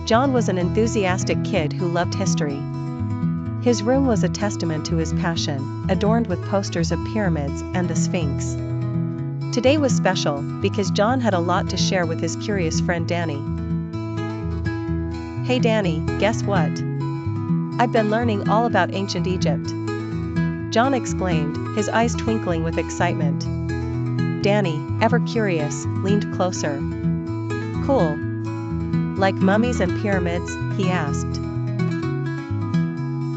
John was an enthusiastic kid who loved history. His room was a testament to his passion, adorned with posters of pyramids and the Sphinx. Today was special because John had a lot to share with his curious friend Danny. "Hey Danny, guess what? I've been learning all about ancient Egypt," John exclaimed, his eyes twinkling with excitement. Danny, ever curious, leaned closer. "Cool. Like mummies and pyramids?" he asked.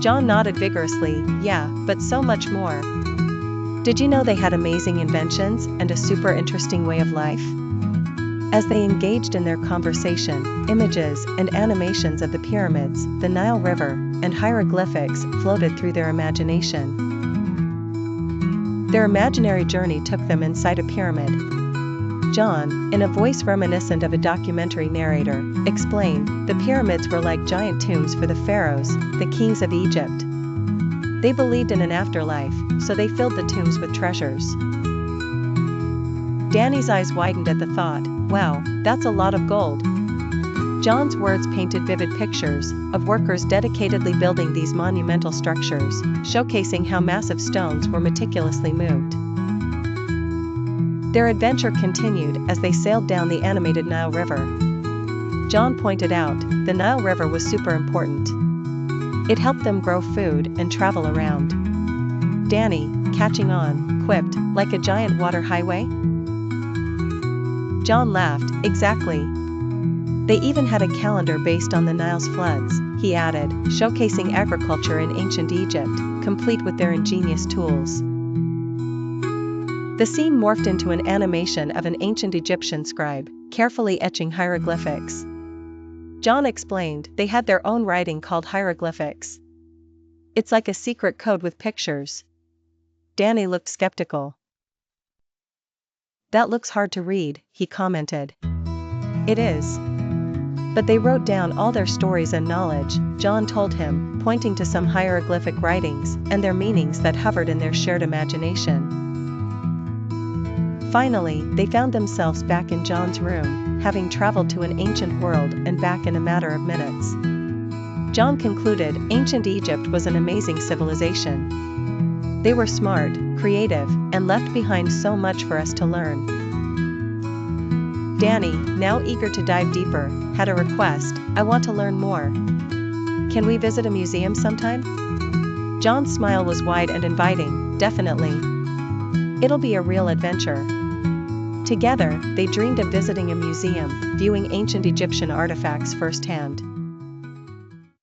John nodded vigorously. "Yeah, but so much more. Did you know they had amazing inventions and a super interesting way of life?" As they engaged in their conversation, images and animations of the pyramids, the Nile River, and hieroglyphics floated through their imagination. Their imaginary journey took them inside a pyramid. John, in a voice reminiscent of a documentary narrator, explained, "The pyramids were like giant tombs for the pharaohs, the kings of Egypt. They believed in an afterlife, so they filled the tombs with treasures." Danny's eyes widened at the thought. "Wow, that's a lot of gold." John's words painted vivid pictures of workers dedicatedly building these monumental structures, showcasing how massive stones were meticulously moved. Their adventure continued as they sailed down the animated Nile River. John pointed out, the Nile River was super important. It helped them grow food and travel around. Danny, catching on, quipped, "Like a giant water highway?" John laughed, "Exactly. They even had a calendar based on the Nile's floods," he added, showcasing agriculture in ancient Egypt, complete with their ingenious tools. The scene morphed into an animation of an ancient Egyptian scribe, carefully etching hieroglyphics. John explained, "They had their own writing called hieroglyphics. It's like a secret code with pictures." Danny looked skeptical. "That looks hard to read," he commented. "It is. But they wrote down all their stories and knowledge," John told him, pointing to some hieroglyphic writings and their meanings that hovered in their shared imagination. Finally, they found themselves back in John's room, having traveled to an ancient world and back in a matter of minutes. John concluded, ancient Egypt was an amazing civilization. They were smart, creative, and left behind so much for us to learn. Danny, now eager to dive deeper, had a request, "I want to learn more. Can we visit a museum sometime?" John's smile was wide and inviting. "Definitely. It'll be a real adventure." Together, they dreamed of visiting a museum, viewing ancient Egyptian artifacts firsthand.